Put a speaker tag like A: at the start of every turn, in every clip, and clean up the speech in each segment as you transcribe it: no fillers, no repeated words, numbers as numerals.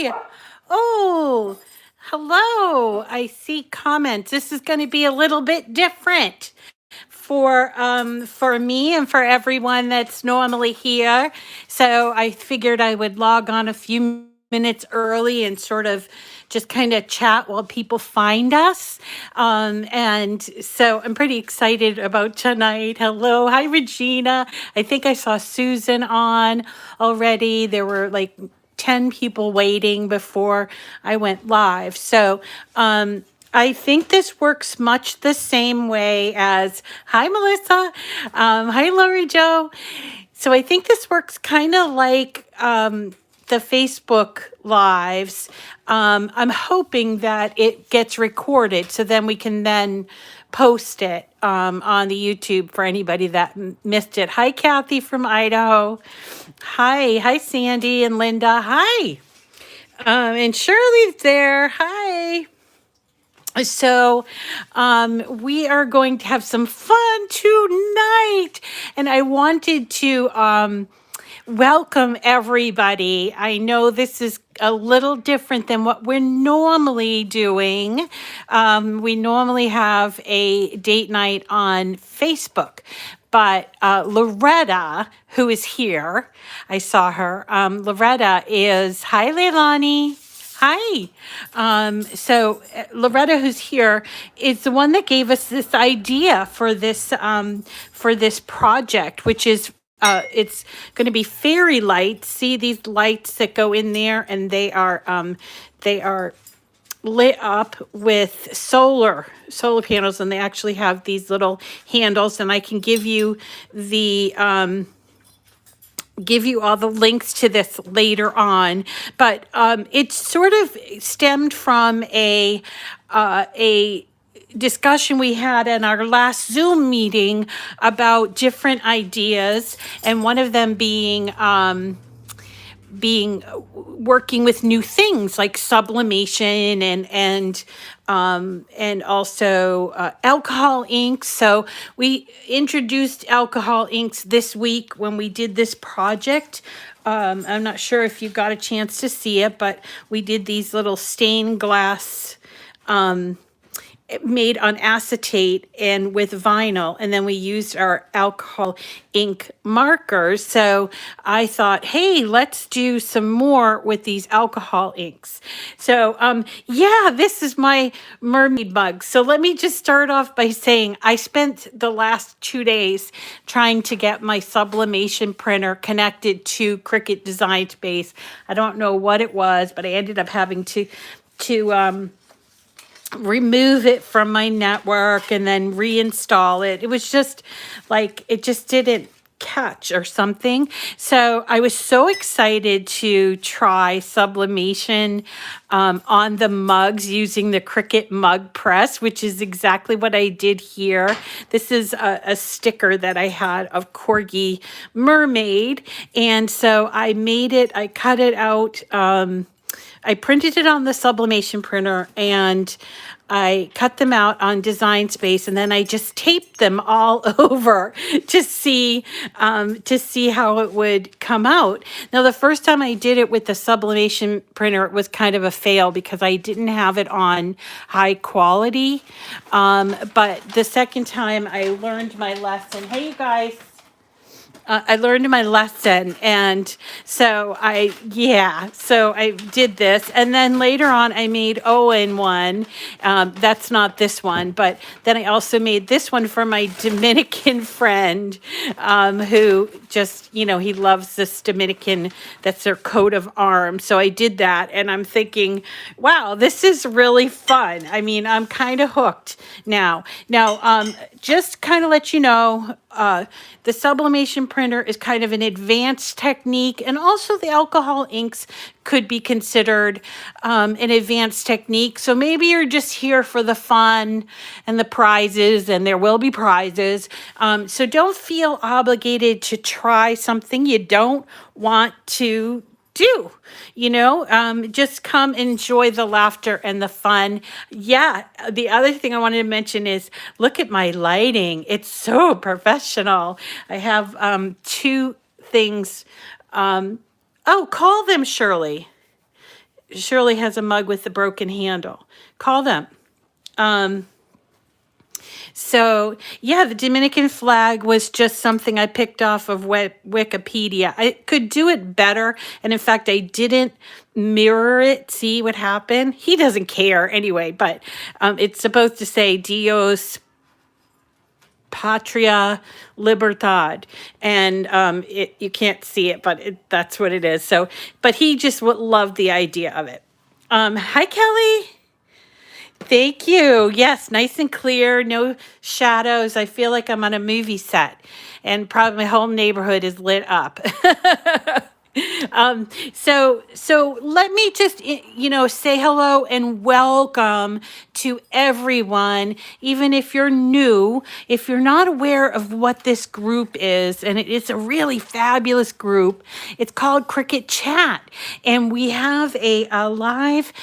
A: Hi. Oh, hello. I see comments. This is going to be a little bit different for me and for everyone that's normally here. So I figured I would log on a few minutes early and sort of just kind of chat while people find us. And so I'm pretty excited about tonight. Hello. Hi, Regina. I think I saw Susan on already. There were like 10 people waiting before I went live. So, I think this works much the same way as, hi, Melissa. Hi, Lori Joe. So I think this works kind of like the Facebook Lives. I'm hoping that it gets recorded so then we can then post it on the YouTube for anybody that missed it. Hi, Kathy from Idaho. Hi, Sandy and Linda. Hi. And Shirley's there. Hi. So, we are going to have some fun tonight, and I wanted to welcome everybody. I know this is a little different than what we're normally doing. We normally have a date night on Facebook. But Loretta, who is here, I saw her. Loretta is, hi, Leilani. Hi. Loretta, who's here, is the one that gave us this idea for this project, which is it's going to be fairy lights. See these lights that go in there, and they are lit up with solar panels, and they actually have these little handles, and I can give you the give you all the links to this later on, but it sort of stemmed from a discussion we had in our last Zoom meeting about different ideas, and one of them being working with new things like sublimation and also alcohol inks. So we introduced alcohol inks this week when we did this project. I'm not sure if you got a chance to see it, but we did these little stained glass made on acetate and with vinyl, and then we used our alcohol ink markers. So I thought, hey, let's do some more with these alcohol inks. So yeah, this is my mermaid mug. So let me just start off by saying I spent the last 2 days trying to get my sublimation printer connected to Cricut Design Space. I don't know what it was, but I ended up having to remove it from my network and then reinstall it. It was just like, it just didn't catch or something. So I was so excited to try sublimation on the mugs using the Cricut mug press, which is exactly what I did here. This is a sticker that I had of Corgi Mermaid. And so I made it, I cut it out, I printed it on the sublimation printer, and I cut them out on Design Space, and then I just taped them all over to see how it would come out. Now, the first time I did it with the sublimation printer, it was kind of a fail because I didn't have it on high quality. But the second time I learned my lesson. Hey, you guys. I learned my lesson, and so I did this, and then later on I made Owen one. That's not this one, but then I also made this one for my Dominican friend, who just, he loves this Dominican, that's their coat of arms. So I did that, and I'm thinking, wow, this is really fun. I mean, I'm kind of hooked now. Just kind of let you know, the sublimation printer is kind of an advanced technique, and also the alcohol inks could be considered an advanced technique. So maybe you're just here for the fun and the prizes, and there will be prizes. So don't feel obligated to try something you don't want to do. Just come enjoy the laughter and the fun. Yeah, the other thing I wanted to mention is look at my lighting. It's so professional. I have two things. Oh, call them, Shirley. Shirley has a mug with a broken handle. Call them. So yeah, the Dominican flag was just something I picked off of Wikipedia. I could do it better. And in fact, I didn't mirror it, see what happened. He doesn't care anyway, but it's supposed to say Dios Patria Libertad, and you can't see it, but that's what it is. So, but he just loved the idea of it. Hi, Kelly. Thank you. Yes, nice and clear, no shadows. I feel like I'm on a movie set, and probably my whole neighborhood is lit up. So let me just, say hello and welcome to everyone, even if you're new, if you're not aware of what this group is, and it's a really fabulous group. It's called Cricut Chat, and we have a live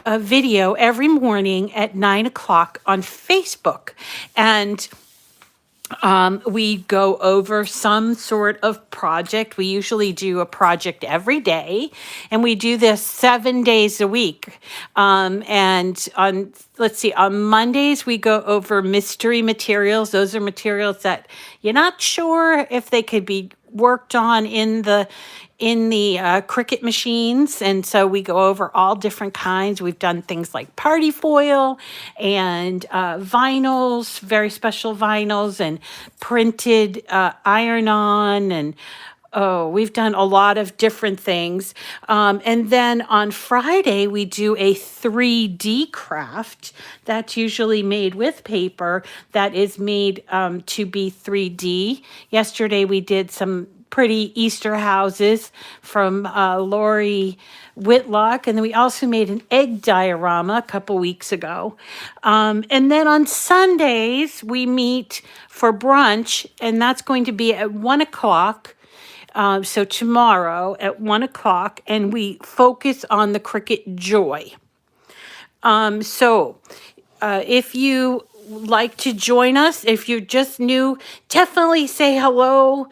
A: video every morning at 9 o'clock on Facebook, and we go over some sort of project. We usually do a project every day, and we do this 7 days a week. And on Mondays, we go over mystery materials. Those are materials that you're not sure if they could be worked on in the Cricut machines, and so we go over all different kinds. We've done things like party foil and vinyls, very special vinyls, and printed iron-on, and we've done a lot of different things. And then on Friday, we do a 3D craft that's usually made with paper that is made to be 3D. Yesterday, we did some pretty Easter houses from Lori Whitlock. And then we also made an egg diorama a couple weeks ago. And then on Sundays, we meet for brunch, and that's going to be at 1 o'clock. So tomorrow at 1 o'clock, and we focus on the Cricut Joy. If you like to join us, if you're just new, definitely say hello,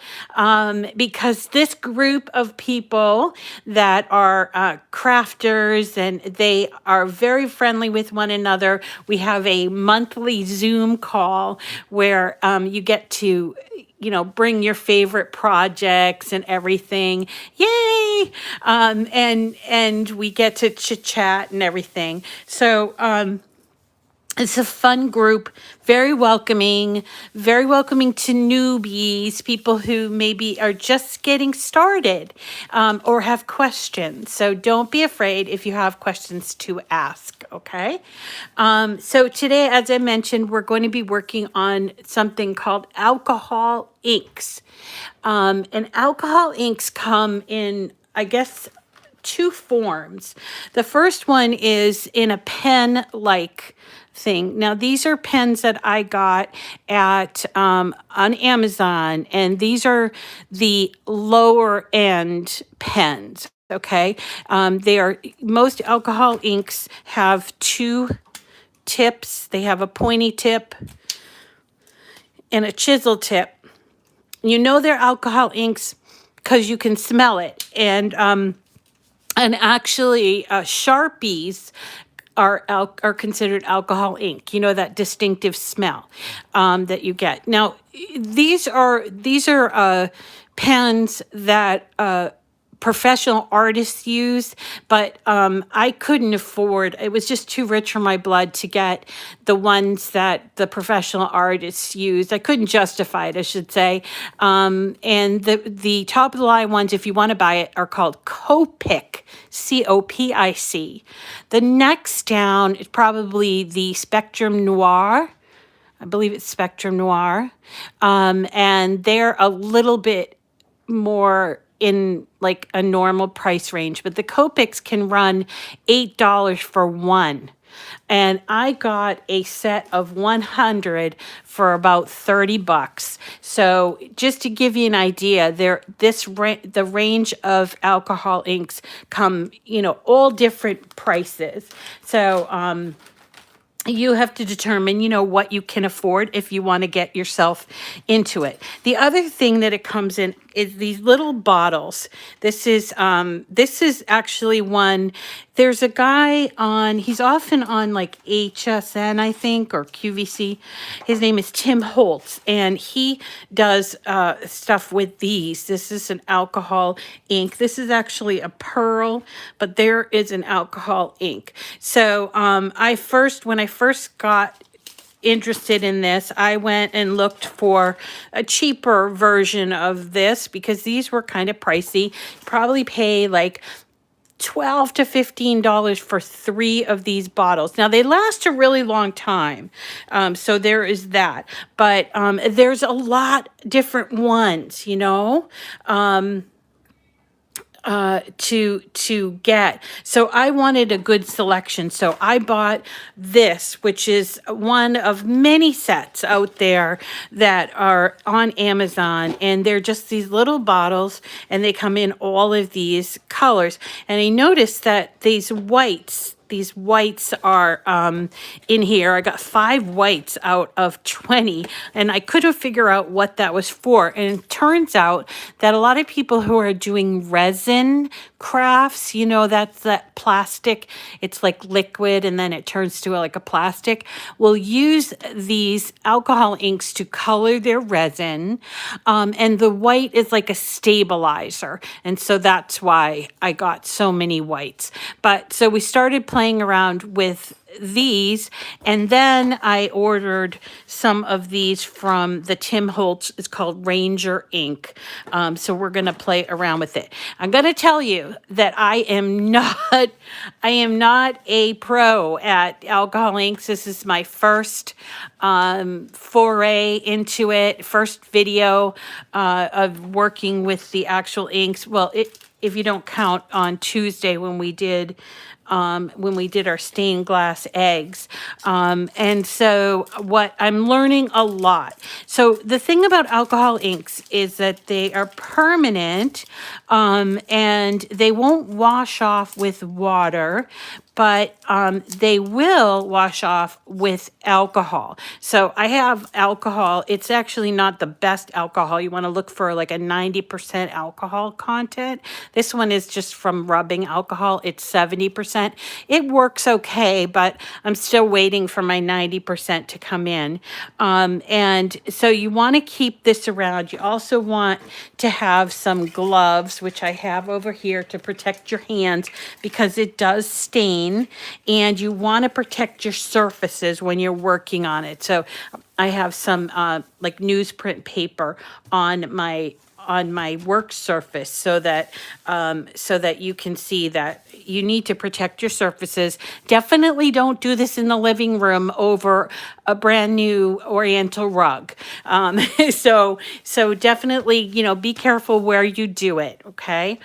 A: because this group of people that are crafters, and they are very friendly with one another. We have a monthly Zoom call where you get to bring your favorite projects and everything. Yay! And we get to chit chat and everything. So, it's a fun group, very welcoming to newbies, people who maybe are just getting started, or have questions. So don't be afraid if you have questions to ask, okay? So today, as I mentioned, we're going to be working on something called alcohol inks. And alcohol inks come in, I guess, two forms. The first one is in a pen-like thing. Now, these are pens that I got at on Amazon, and these are the lower end pens. Okay, most alcohol inks have two tips. They have a pointy tip and a chisel tip. You know they're alcohol inks because you can smell it, and actually Sharpies are considered alcohol ink. You know, that distinctive smell that you get. Now, these are pens that professional artists use, but I couldn't afford. It was just too rich for my blood to get the ones that the professional artists use. I couldn't justify it, I should say. And the top of the line ones, if you want to buy it, are called Copic, Copic. The next down is probably the Spectrum Noir. I believe it's Spectrum Noir. And they're a little bit more in like a normal price range, but the Copics can run $8 for one. And I got a set of 100 for about $30. So just to give you an idea, the range of alcohol inks come, all different prices. So you have to determine, what you can afford if you want to get yourself into it. The other thing that it comes in is these little bottles. This is actually one. There's a guy on, he's often on like HSN, I think, or QVC. His name is Tim Holtz, and he does stuff with these. This is an alcohol ink. This is actually a pearl, but there is an alcohol ink. So when I first got interested in this, I went and looked for a cheaper version of this because these were kind of pricey. Probably pay like $12 to $15 for 3 of these bottles. Now they last a really long time, so there is that. But there's a lot different ones, you know. To get. So I wanted a good selection. So I bought this, which is one of many sets out there that are on Amazon. And they're just these little bottles and they come in all of these colors. And I noticed that these whites are in here. I got 5 whites out of 20, and I couldn't figure out what that was for. And it turns out that a lot of people who are doing resin crafts, you know, that's that plastic, it's like liquid and then it turns to like a plastic, will use these alcohol inks to color their resin. And the white is like a stabilizer. And so that's why I got so many whites. But so we started playing around with these, and then I ordered some of these from the Tim Holtz. It's called Ranger ink. So we're going to play around with it. I'm going to tell you that I am not a pro at alcohol inks. This is my first foray into it, first video of working with the actual inks. Well, if you don't count on Tuesday when we did our stained glass eggs. And so what I'm learning a lot. So the thing about alcohol inks is that they are permanent, and they won't wash off with water, but they will wash off with alcohol. So I have alcohol. It's actually not the best alcohol. You want to look for like a 90% alcohol content. This one is just from rubbing alcohol. It's 70%. It works okay, but I'm still waiting for my 90% to come in. And so you want to keep this around. You also want to have some gloves, which I have over here to protect your hands because it does stain. And you want to protect your surfaces when you're working on it. So I have some like newsprint paper on my work surface so that you can see that you need to protect your surfaces. Definitely don't do this in the living room over a brand new Oriental rug. So definitely, you know, be careful where you do it. Okay.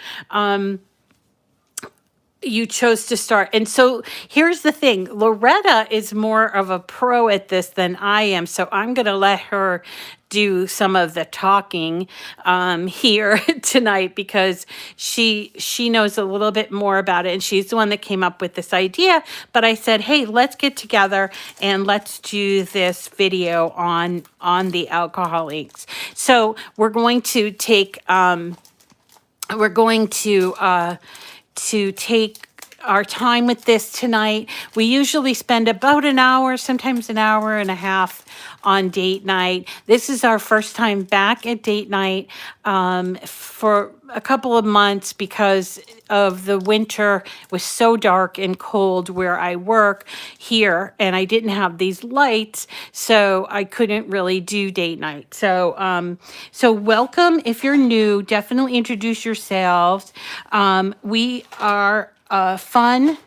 A: You chose to start. And so here's the thing. Loretta is more of a pro at this than I am. So I'm going to let her do some of the talking here tonight because she knows a little bit more about it. And she's the one that came up with this idea. But I said, hey, let's get together and let's do this video on the alcohol inks. So we're going to take, to take our time with this tonight. We usually spend about an hour, sometimes an hour and a half on date night. This is our first time back at date night for a couple of months because of the winter. It was so dark and cold where I work here, and I didn't have these lights, so I couldn't really do date night. So so welcome. If you're new, definitely introduce yourselves. We are a fun,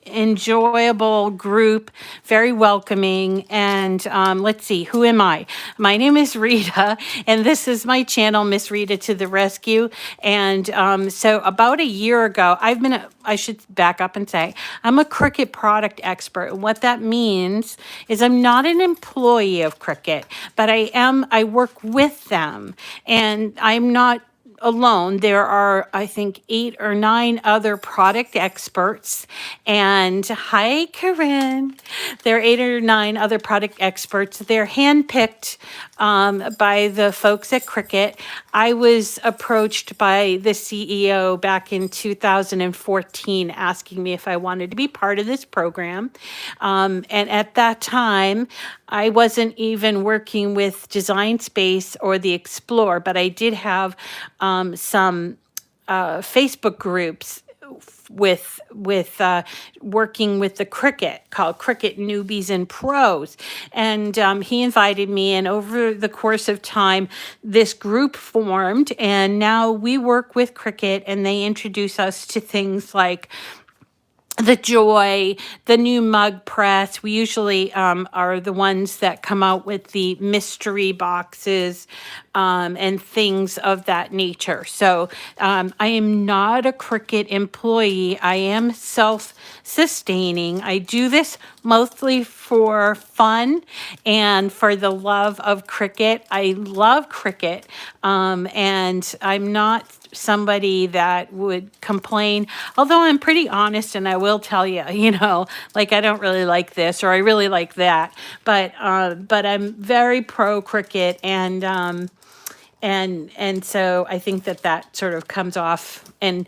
A: enjoyable group, very welcoming. And let's see, who am I? My name is Rita, and this is my channel, Miss Rita to the Rescue. And so about a year ago, I should back up and say, I'm a Cricut product expert. And what that means is I'm not an employee of Cricut, but I work with them. And I'm not alone. There are, I think, 8 or 9 other product experts. And hi, Corinne. There are 8 or 9 other product experts. They're handpicked by the folks at Cricut. I was approached by the CEO back in 2014 asking me if I wanted to be part of this program. And at that time, I wasn't even working with Design Space or the Explore, but I did have some Facebook groups with working with the Cricut called Cricut Newbies and Pros. And he invited me, and over the course of time, this group formed, and now we work with Cricut, and they introduce us to things like the Joy, the new mug press. We usually are the ones that come out with the mystery boxes and things of that nature. So I am not a Cricut employee. I am self-sustaining. I do this mostly for fun and for the love of Cricut. I love Cricut, and I'm not somebody that would complain, although I'm pretty honest, and I will tell you, like, I don't really like this or I really like that, but I'm very pro Cricut, and so I think that sort of comes off and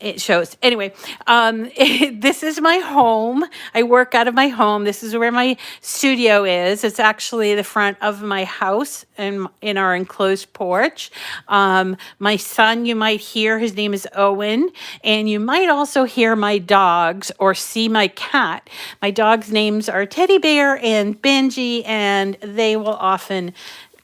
A: it shows. Anyway, this is my home. I work out of my home. This is where my studio is. It's actually the front of my house and in our enclosed porch. My son, you might hear, his name is Owen, and you might also hear my dogs or see my cat. My dogs' names are Teddy Bear and Benji, and they will often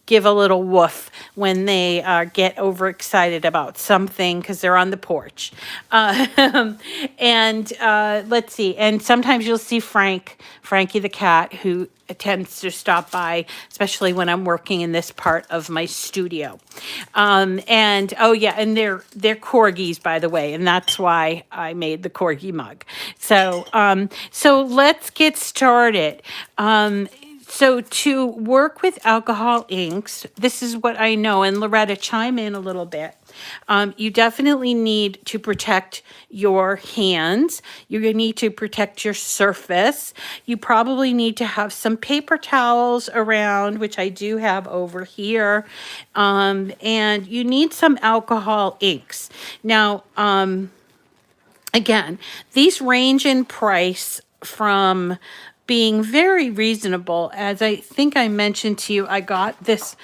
A: give a little woof when they get overexcited about something because they're on the porch. And let's see. And sometimes you'll see Frankie the cat, who tends to stop by, especially when I'm working in this part of my studio. And oh yeah, and they're corgis, by the way, and that's why I made the corgi mug. So so let's get started. So to work with alcohol inks, this is what I know, and Loretta, chime in a little bit. You definitely need to protect your hands. You're going to need to protect your surface. You probably need to have some paper towels around, which I do have over here. And you need some alcohol inks. Now, again, these range in price from being very reasonable. As I think I mentioned to you, I got this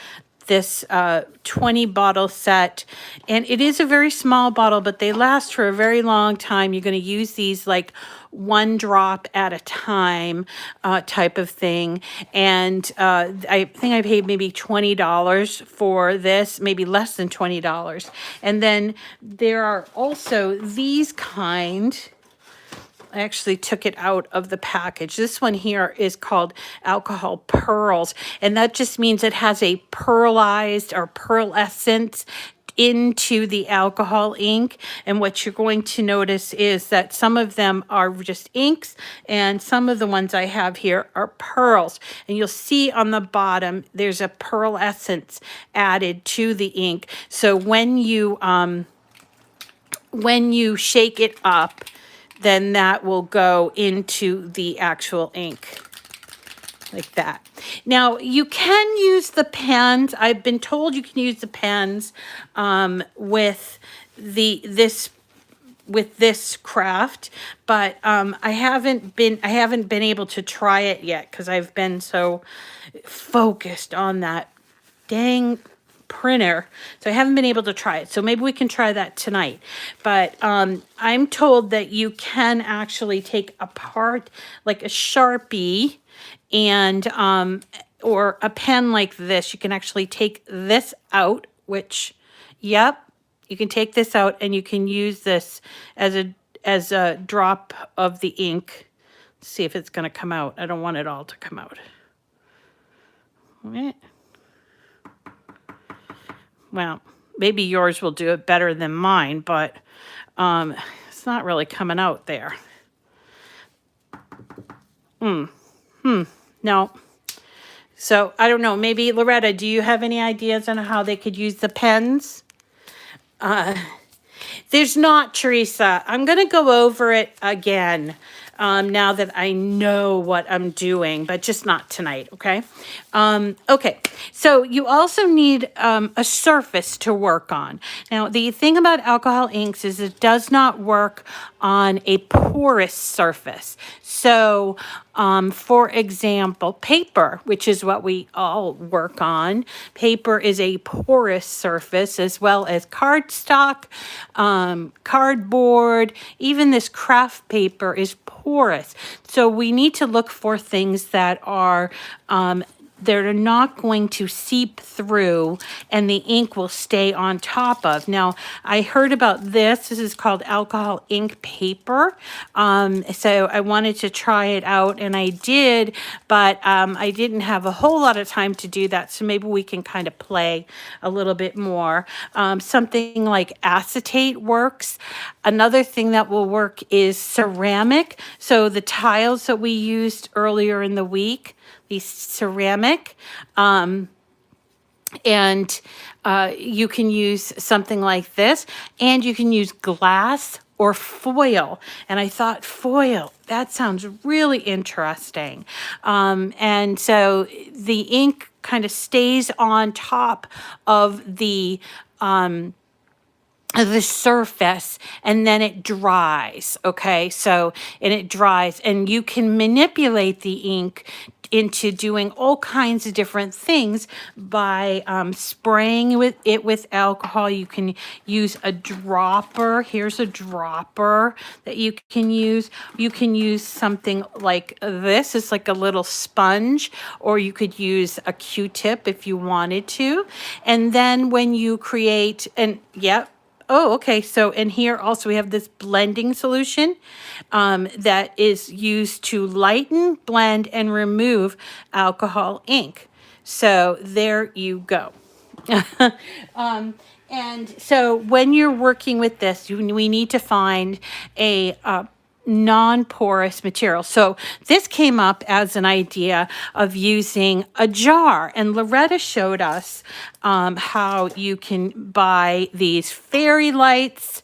A: 20 bottle set, and it is a very small bottle, but they last for a very long time. You're going to use these like 1 drop at a time type of thing. And I think I paid maybe $20 for this, maybe less than $20. And then there are also these kind. I actually took it out of the package. This one here is called Alcohol Pearls, and that just means it has a pearlized or pearlescent into the alcohol ink. And what you're going to notice is that some of them are just inks, and some of the ones I have here are pearls. And you'll see on the bottom, there's a pearl essence added to the ink. So when you shake it up, then that will go into the actual ink like that. Now, you can use the pens. I've been told you can use the pens with this craft, but I haven't been able to try it yet because I've been so focused on that dang printer, so I haven't been able to try it. So maybe we can try that tonight. But I'm told that you can actually take apart like a Sharpie and or a pen like this. You can actually take this out, which, yep, you can take this out and you can use this as a drop of the ink. Let's see if it's going to come out. I don't want it all to come out. Well, maybe yours will do it better than mine, but it's not really coming out there. No. So I don't know. Maybe Loretta, do you have any ideas on how they could use the pens? There's not, Teresa. I'm going to go over it again now that I know what I'm doing, but just not tonight, okay? Okay, so you also need a surface to work on. Now, the thing about alcohol inks is it does not work on a porous surface. So, for example, paper, which is what we all work on. Paper is a porous surface, as well as cardstock, cardboard, even this craft paper is porous. So we need to look for things that are they're not going to seep through and the ink will stay on top of. Now, I heard about this. This is called alcohol ink paper. So I wanted to try it out and I did, but I didn't have a whole lot of time to do that. So maybe we can kind of play a little bit more. Something like acetate works. Another thing that will work is ceramic. So the tiles that we used earlier in the week, these ceramic, and you can use something like this, and you can use glass or foil. And I thought foil, that sounds really interesting. And so the ink kind of stays on top of the surface and then it dries. Okay, so and it dries and you can manipulate the ink into doing all kinds of different things by spraying with alcohol. You can use a dropper. Here's a dropper that you can use. You can use something like this. It's like a little sponge, or you could use a Q-tip if you wanted to. And then when you create, and yep. Oh, okay. So, and here also we have this blending solution that is used to lighten, blend, and remove alcohol ink. So there you go. And so when you're working with this, we need to find a non-porous material. So this came up as an idea of using a jar, and Loretta showed us how you can buy these fairy lights.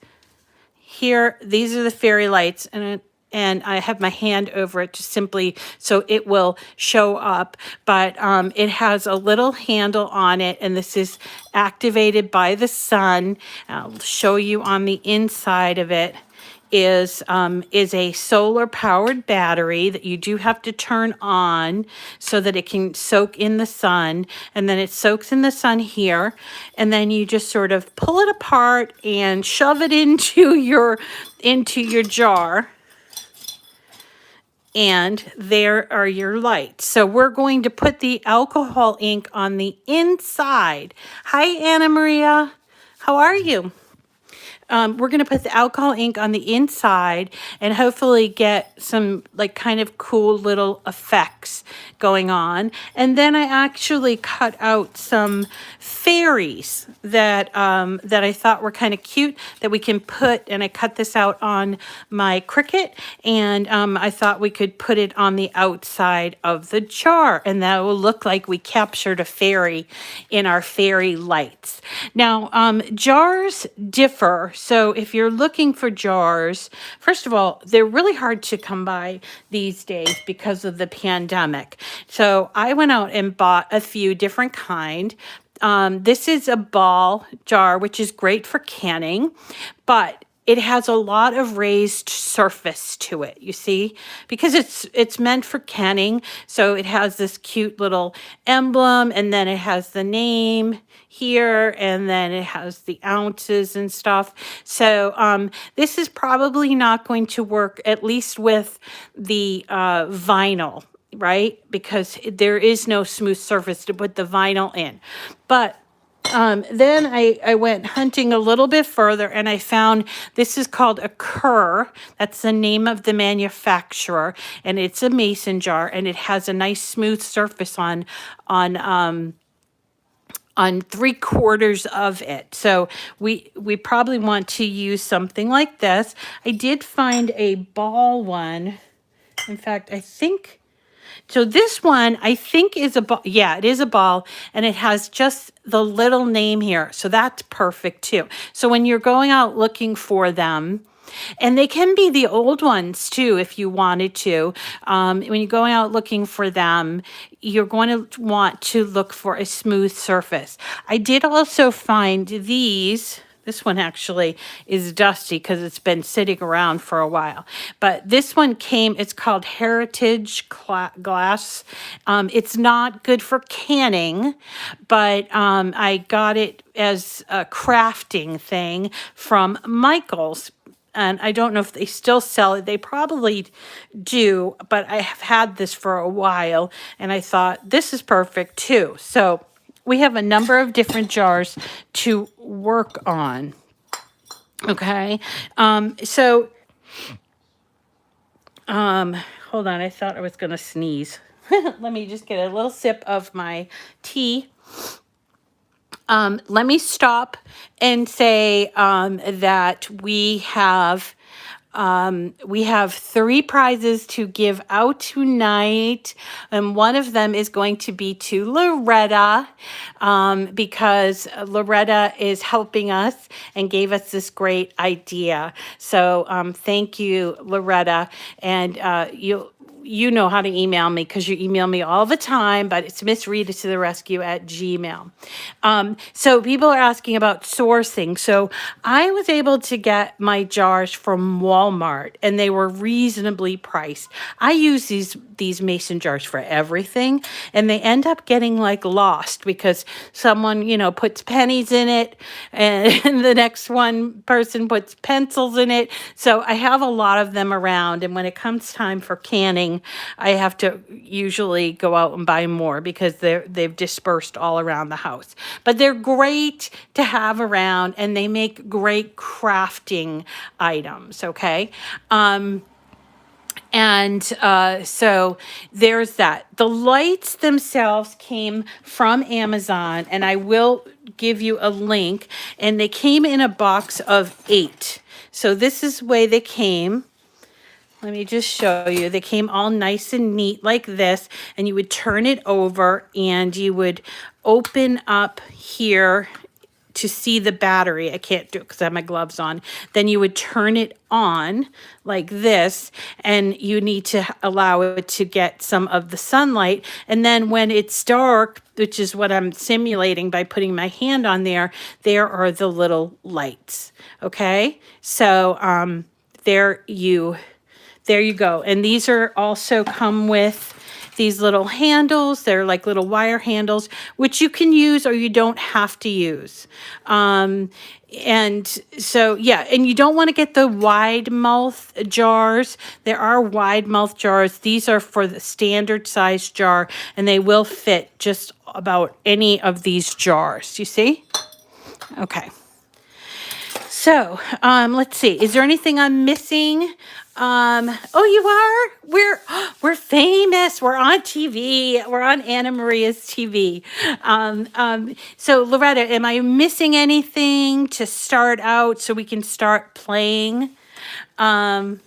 A: Here, these are the fairy lights, and I have my hand over it just simply so it will show up. But it has a little handle on it, and this is activated by the sun. I'll show you on the inside of it is a solar powered battery that you do have to turn on so that it can soak in the sun, and then it soaks in the sun here, and then you just sort of pull it apart and shove it into your jar. And there are your lights. So we're going to put the alcohol ink on the inside. Hi, Anna Maria. How are you? We're going to put the alcohol ink on the inside and hopefully get some like kind of cool little effects going on. And then I actually cut out some fairies that that I thought were kind of cute that we can put, and I cut this out on my Cricut, and I thought we could put it on the outside of the jar, and that will look like we captured a fairy in our fairy lights. Now, jars differ. So if you're looking for jars, first of all, they're really hard to come by these days because of the pandemic. So I went out and bought a few different kind. This is a ball jar, which is great for canning, but it has a lot of raised surface to it, you see, because it's meant for canning. So it has this cute little emblem, and then it has the name here, and then it has the ounces and stuff. So this is probably not going to work, at least with the vinyl, right? Because there is no smooth surface to put the vinyl in. But then I went hunting a little bit further, and I found this is called a Kerr. That's the name of the manufacturer, and it's a mason jar, and it has a nice smooth surface on 3/4 of it. So we probably want to use something like this. I did find a ball one. In fact, I think So this one, I think is a ball. Yeah, it is a ball, and it has just the little name here. So that's perfect too. So when you're going out looking for them, and they can be the old ones too, if you wanted to. When you're going out looking for them, you're going to want to look for a smooth surface. I did also find these. This one actually is dusty because it's been sitting around for a while. But this one came, it's called Heritage Glass. It's not good for canning, but I got it as a crafting thing from Michael's. And I don't know if they still sell it. They probably do, but I have had this for a while, and I thought this is perfect too. So we have a number of different jars to work on. Okay. Hold on. I thought I was going to sneeze. Let me just get a little sip of my tea. Let me stop and say that we have 3 prizes to give out tonight, and one of them is going to be to Loretta, because Loretta is helping us and gave us this great idea. So thank you, Loretta, and you know how to email me because you email me all the time, but it's missrita@gmail.com. So people are asking about sourcing. So I was able to get my jars from Walmart, and they were reasonably priced. I use these mason jars for everything, and they end up getting like lost because someone, puts pennies in it, and the next one person puts pencils in it. So I have a lot of them around, and when it comes time for canning, I have to usually go out and buy more because they've dispersed all around the house. But they're great to have around, and they make great crafting items, okay? So there's that. The lights themselves came from Amazon, and I will give you a link, and they came in a box of 8. So this is the way they came. Let me just show you. They came all nice and neat like this, and you would turn it over and you would open up here to see the battery. I can't do it because I have my gloves on. Then you would turn it on like this, and you need to allow it to get some of the sunlight. And then when it's dark, which is what I'm simulating by putting my hand on there are the little lights. Okay, so there you go. And these are also come with these little handles. They're like little wire handles, which you can use or you don't have to use. And so, yeah, and you don't want to get the wide mouth jars. There are wide mouth jars. These are for the standard size jar, and they will fit just about any of these jars. You see? Okay. So, let's see. Is there anything I'm missing? Oh, you are? We're famous. We're on TV. We're on Anna Maria's TV. So Loretta, am I missing anything to start out so we can start playing? You're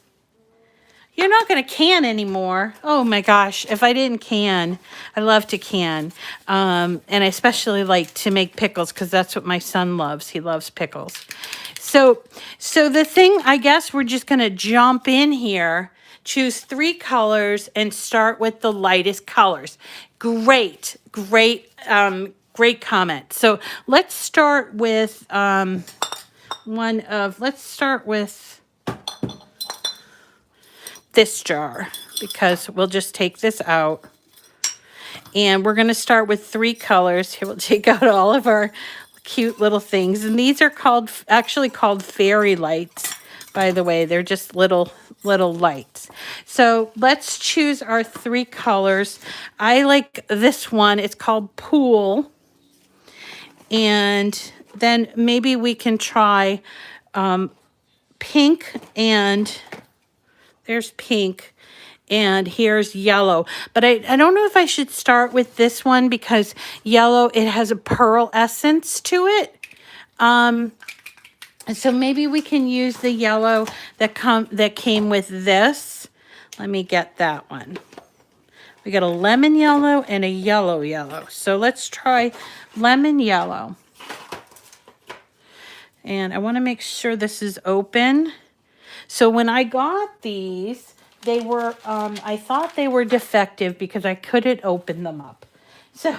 A: not going to can anymore. Oh my gosh. If I didn't can, I love to can. And I especially like to make pickles because that's what my son loves. He loves pickles. So the thing, I guess we're just going to jump in here, choose 3 colors and start with the lightest colors. Great comment. So let's start with, let's start with this jar, because we'll just take this out, and we're going to start with 3 colors. Here, we'll take out all of our cute little things, and these are actually called fairy lights, by the way. They're just little lights. So let's choose our 3 colors. I like this one. It's called Pool, and then maybe we can try pink, and there's pink, and here's yellow. But I don't know if I should start with this one because yellow, it has a pearl essence to it. So maybe we can use the yellow that came with this. Let me get that one. We got a lemon yellow and a yellow yellow. So let's try lemon yellow. And I want to make sure this is open. So when I got these, they were, I thought they were defective because I couldn't open them up. So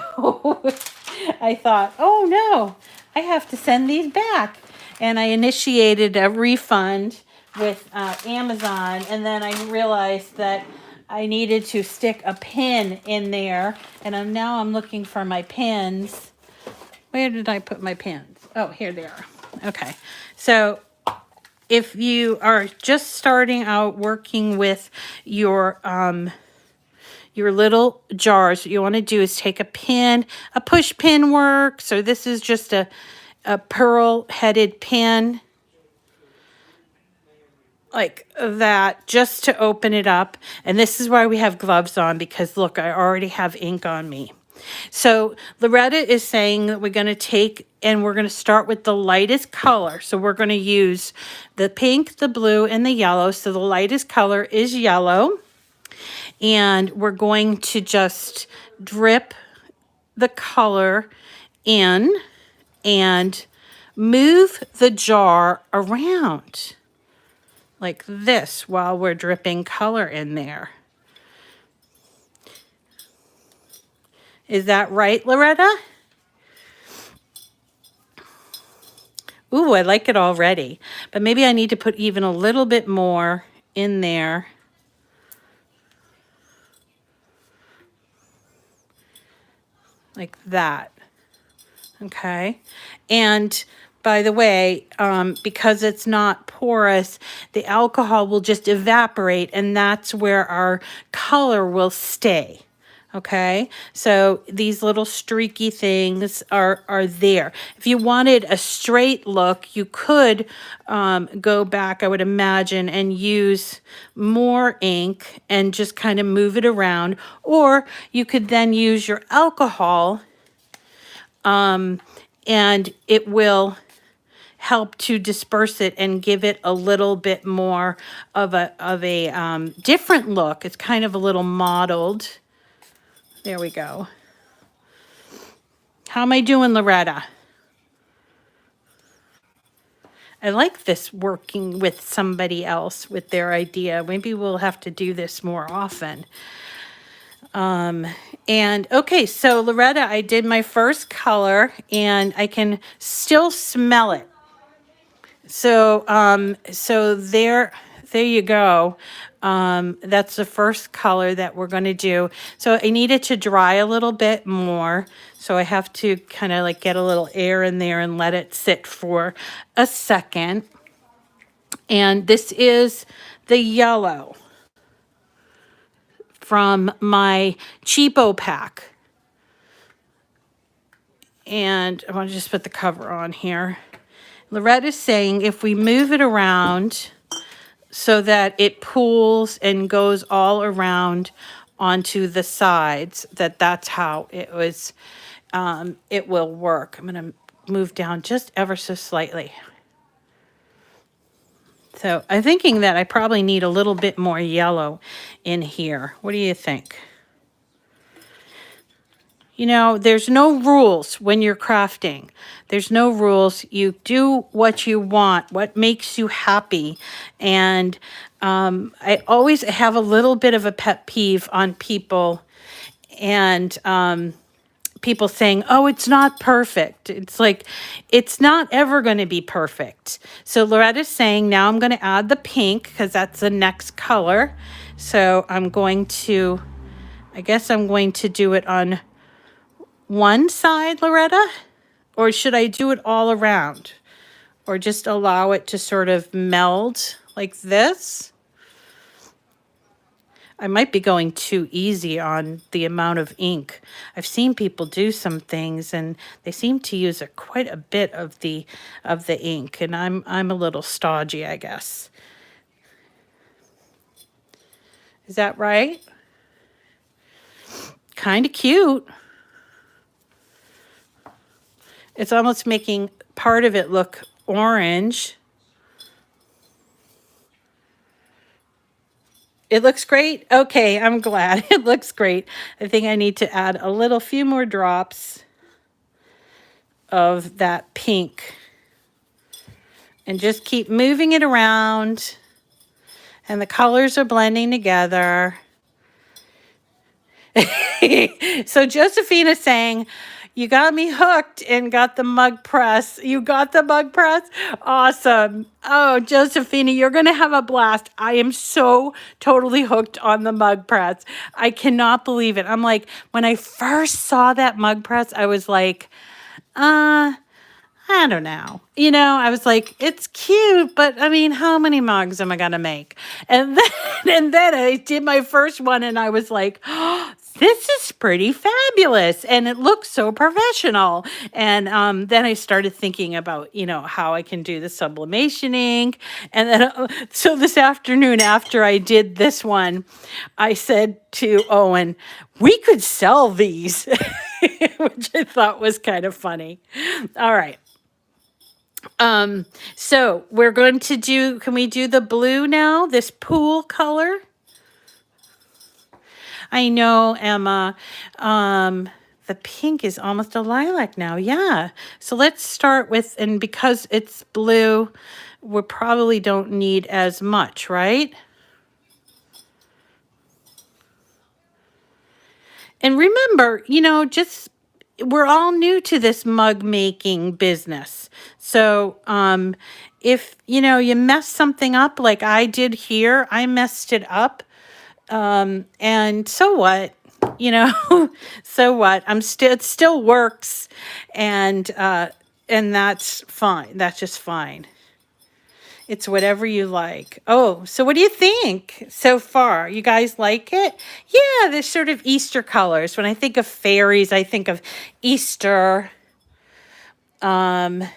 A: I thought, oh no, I have to send these back. And I initiated a refund with Amazon. And then I realized that I needed to stick a pin in there. And now I'm looking for my pins. Where did I put my pins? Oh, here they are. Okay. So if you are just starting out working with your little jars, what you want to do is take a pin. A push pin works, or this is just a pearl-headed pin like that, just to open it up. And this is why we have gloves on, because look, I already have ink on me. So Loretta is saying that we're going to take and we're going to start with the lightest color. So we're going to use the pink, the blue, and the yellow. So the lightest color is yellow. And we're going to just drip the color in and move the jar around like this while we're dripping color in there. Is that right, Loretta? Ooh, I like it already. But maybe I need to put even a little bit more in there. Like that. Okay. And by the way, because it's not porous, the alcohol will just evaporate, and that's where our color will stay. Okay, so these little streaky things are there. If you wanted a straight look, you could go back, I would imagine, and use more ink and just kind of move it around. Or you could then use your alcohol and it will help to disperse it and give it a little bit more of a different look. It's kind of a little mottled. There we go. How am I doing, Loretta? I like this working with somebody else with their idea. Maybe we'll have to do this more often. And okay, so Loretta, I did my first color and I can still smell it. So, so there you go. That's the first color that we're going to do. So I need it to dry a little bit more. So I have to kind of like get a little air in there and let it sit for a second. And this is the yellow from my cheapo pack. And I want to just put the cover on here. Loretta's saying if we move it around so that it pools and goes all around onto the sides, that's how it was, it will work. I'm going to move down just ever so slightly. So I'm thinking that I probably need a little bit more yellow in here. What do you think? You know, there's no rules when you're crafting. There's no rules. You do what you want, what makes you happy. And I always have a little bit of a pet peeve on people and people saying, oh, it's not perfect. It's like, it's not ever going to be perfect. So Loretta's saying, now I'm going to add the pink because that's the next color. So I'm going to, I guess I'm going to do it on one side, Loretta? Or should I do it all around? Or just allow it to sort of meld like this? I might be going too easy on the amount of ink. I've seen people do some things and they seem to use quite a bit of the ink, and I'm a little stodgy, I guess. Is that right? Kind of cute. It's almost making part of it look orange. It looks great? Okay, I'm glad. It looks great. I think I need to add a few more drops of that pink. And just keep moving it around. And the colors are blending together. So Josephina's saying, you got me hooked and got the mug press. You got the mug press? Awesome. Oh, Josephina, you're going to have a blast. I am so totally hooked on the mug press. I cannot believe it. I'm like, when I first saw that mug press, I was like, I don't know. You know, I was like, it's cute, but I mean, how many mugs am I going to make? And then I did my first one and I was like, oh, this is pretty fabulous. And it looks so professional. And then I started thinking about, you know, how I can do the sublimation ink. And then, so this afternoon after I did this one, I said to Owen, we could sell these, which I thought was kind of funny. All right. So we're going to do, can we do the blue now? This pool color? I know, Emma. The pink is almost a lilac now. Yeah. So let's start with, and because it's blue, we probably don't need as much, right? And remember, you know, just we're all new to this mug making business. So if, you know, you mess something up like I did here, I messed it up. And so what? You know, so what? It still works. And that's fine. That's just fine. It's whatever you like. Oh, so what do you think so far? You guys like it? Yeah, there's sort of Easter colors. When I think of fairies, I think of Easter. Yeah,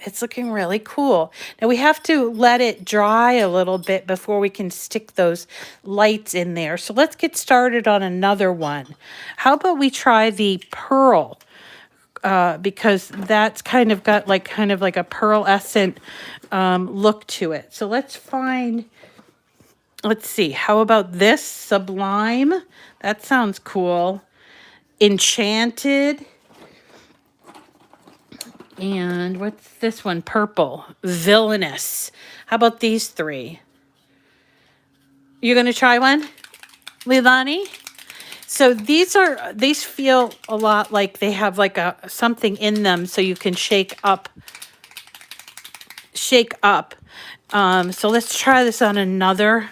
A: it's looking really cool. Now we have to let it dry a little bit before we can stick those lights in there. So let's get started on another one. How about we try the pearl? Because that's kind of got like kind of like a pearlescent look to it. So let's see, how about this Sublime? That sounds cool. Enchanted. And what's this one? Purple. Villainous. How about these three? You're going to try one, Leilani? So these feel a lot like they have like something in them so you can shake up. So let's try this on another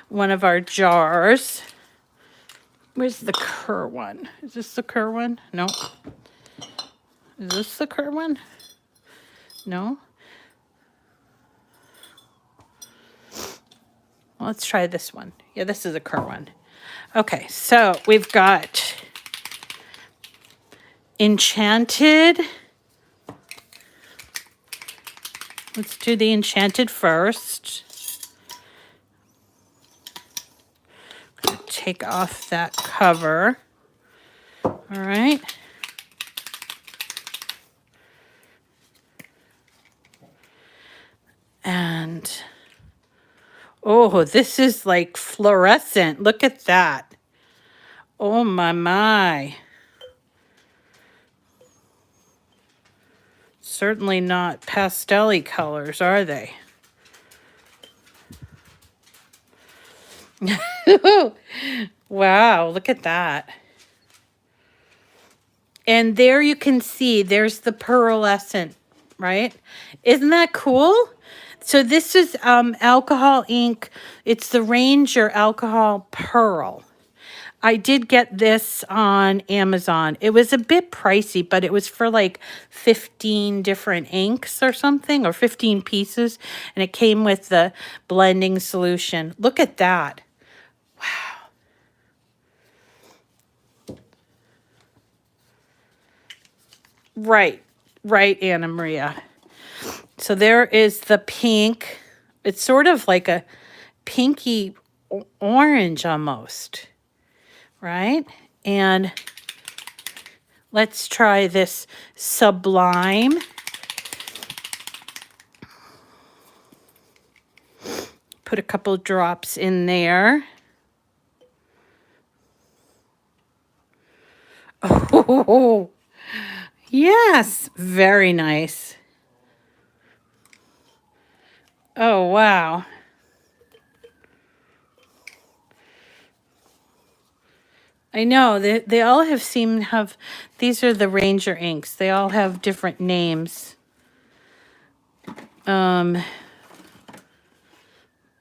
A: one of our jars. Where's the Kerr one? Is this the Kerr one? No. Is this the Kerr one? No. Well, let's try this one. Yeah, this is a Kerr one. Okay, so we've got Enchanted. Let's do the Enchanted first. I'm going to take off that cover. All right. And, oh, this is like fluorescent. Look at that. Oh, my. Certainly not pastel-y colors, are they? Wow, look at that. And there you can see, there's the pearlescent, right? Isn't that cool? So this is alcohol ink. It's the Ranger Alcohol Pearl. I did get this on Amazon. It was a bit pricey, but it was for like 15 different inks or something, or 15 pieces. And it came with the blending solution. Look at that. Wow. Right, Anna Maria. So there is the pink. It's sort of like a pinky orange almost, right? And let's try this Sublime. Put a couple drops in there. Oh, yes, very nice. Oh, wow. I know, they all have seemed to have, these are the Ranger inks. They all have different names.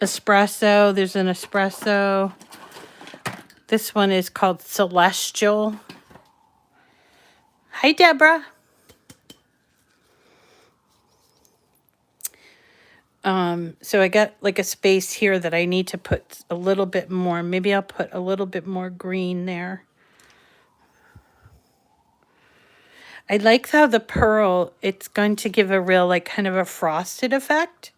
A: Espresso, there's an espresso. This one is called Celestial. Hi, Deborah. So I got like a space here that I need to put a little bit more. Maybe I'll put a little bit more green there. I like how the pearl, it's going to give a real like kind of a frosted effect.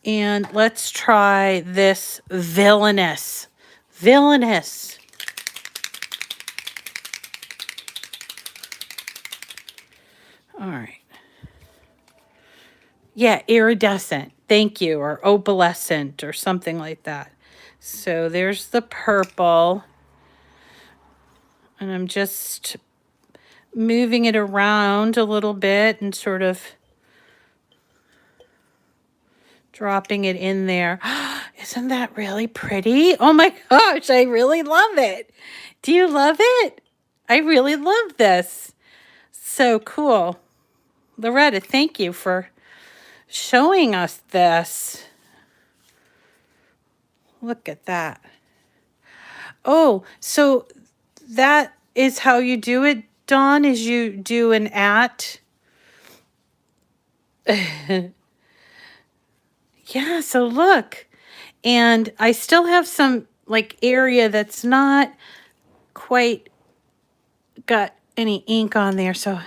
A: And let's try this Villainous. Villainous. All right. Yeah, iridescent. Thank you. Or opalescent or something like that. So there's the purple. And I'm just moving it around a little bit and sort of dropping it in there. Isn't that really pretty? Oh my gosh, I really love it. Do you love it? I really love this. So cool. Loretta, thank you for showing us this. Look at that. Oh, so that is how you do it, Dawn, is you do an at. Yeah, so look. And I still have some like area that's not quite got any ink on there, so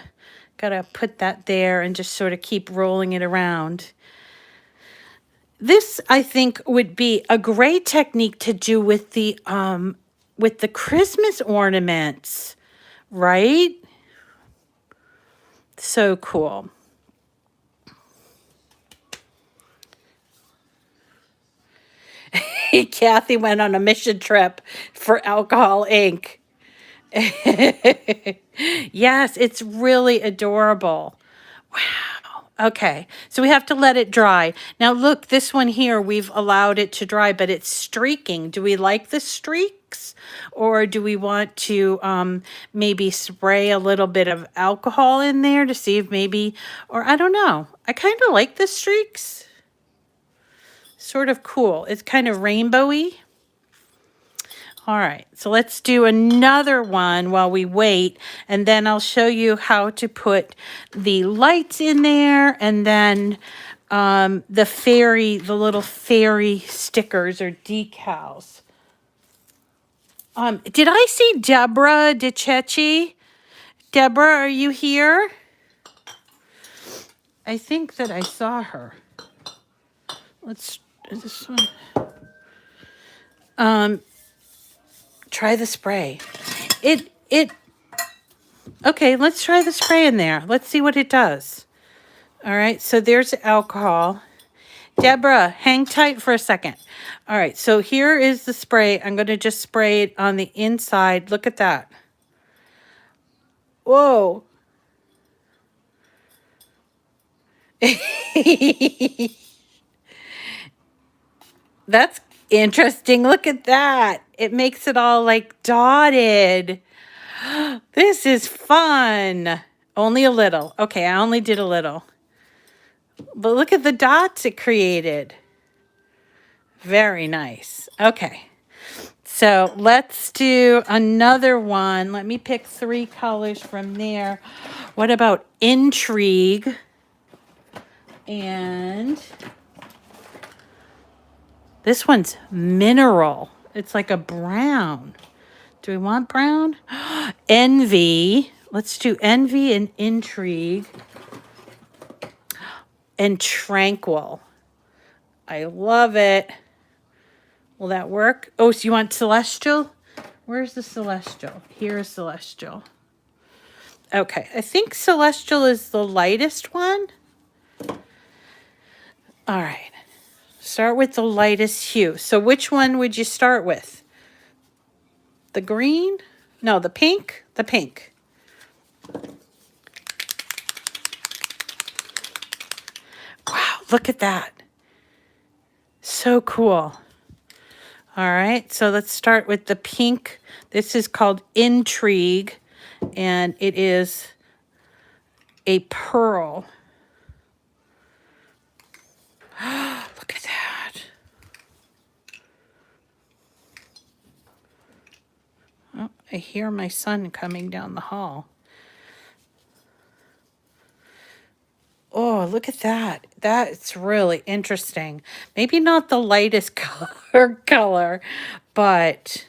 A: gotta put that there and just sort of keep rolling it around. This, I think, would be a great technique to do with the Christmas ornaments, right? So cool. Kathy went on a mission trip for alcohol ink. Yes, it's really adorable. Wow. Okay, so we have to let it dry. Now look, this one here, we've allowed it to dry, but it's streaking. Do we like the streaks? Or do we want to maybe spray a little bit of alcohol in there to see if maybe, or I don't know. I kind of like the streaks. Sort of cool. It's kind of rainbowy. All right, so let's do another one while we wait, and then I'll show you how to put the lights in there, and then the fairy, the little fairy stickers or decals. Did I see Deborah DiCecci? Deborah, are you here? I think that I saw her. Let's this one. Try the spray. Okay, let's try the spray in there. Let's see what it does. All right, so there's alcohol. Deborah, hang tight for a second. All right, so here is the spray. I'm going to just spray it on the inside. Look at that. Whoa. That's interesting. Look at that. It makes it all like dotted. This is fun. Only a little. Okay, I only did a little. But look at the dots it created. Very nice. Okay. So let's do another one. Let me pick 3 colors from there. What about Intrigue? And this one's Mineral. It's like a brown. Do we want brown? Envy. Let's do Envy and Intrigue. And Tranquil. I love it. Will that work? Oh, so you want Celestial? Where's the Celestial? Here's Celestial. Okay, I think Celestial is the lightest one. All right. Start with the lightest hue. So which one would you start with? The green? No, the pink? The pink. Wow, look at that. So cool. All right, so let's start with the pink. This is called Intrigue, and it is a pearl. Look at that. Oh, I hear my son coming down the hall. Oh, look at that. That's really interesting. Maybe not the lightest color, but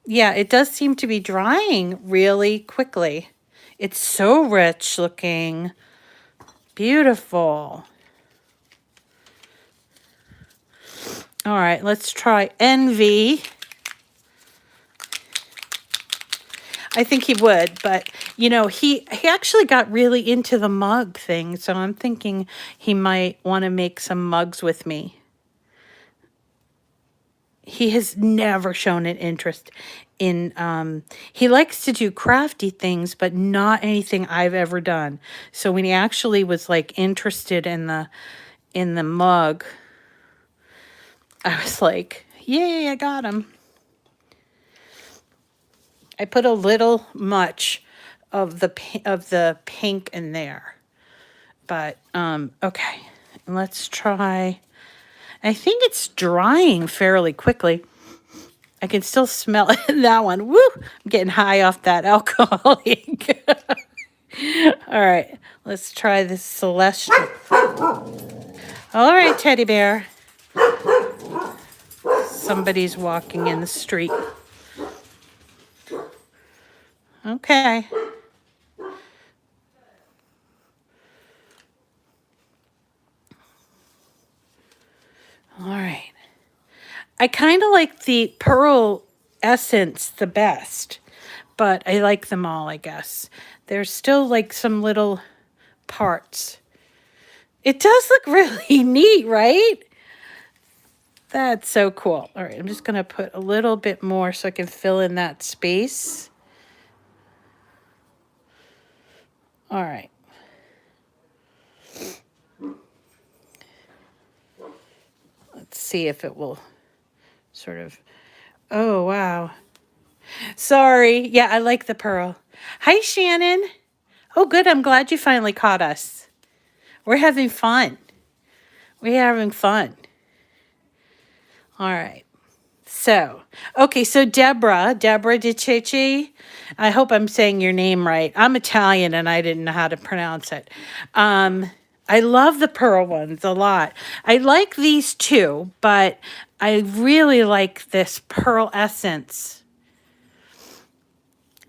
A: yeah, it does seem to be drying really quickly. It's so rich looking. Beautiful. All right, let's try Envy. I think he would, but you know, he actually got really into the mug thing, so I'm thinking he might want to make some mugs with me. He has never shown an interest in he likes to do crafty things, but not anything I've ever done. So when he actually was like interested in the mug, I was like, yay, I got him. I put a little much of the pink in there. But okay, let's try. I think it's drying fairly quickly. I can still smell it in that one. Woo! I'm getting high off that alcoholic. All right, let's try this Celestial. All right, teddy bear. Somebody's walking in the street. Okay. All right. I kind of like the pearl essence the best, but I like them all, I guess. There's still like some little parts. It does look really neat, right? That's so cool. All right, I'm just going to put a little bit more so I can fill in that space. All right. Let's see if it will sort of... Oh, wow. Sorry. Yeah, I like the pearl. Hi, Shannon. Oh, good. I'm glad you finally caught us. We're having fun. We're having fun. All right. So, okay, so Deborah DiCicci, I hope I'm saying your name right. I'm Italian and I didn't know how to pronounce it. I love the pearl ones a lot. I like these too, but I really like this pearl essence.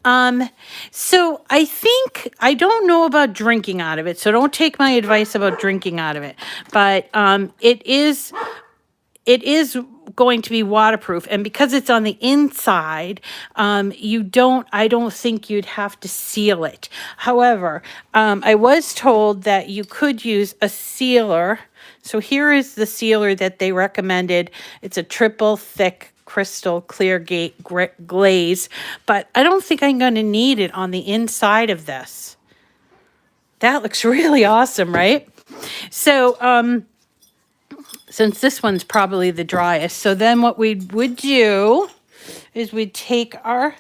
A: So I think, I don't know about drinking out of it, so don't take my advice about drinking out of it, but it is going to be waterproof, and because it's on the inside, I don't think you'd have to seal it. However, I was told that you could use a sealer. So here is the sealer that they recommended. It's a triple thick crystal clear glaze, but I don't think I'm going to need it on the inside of this. That looks really awesome, right? So, since this one's probably the driest. So then what we would do is we'd take our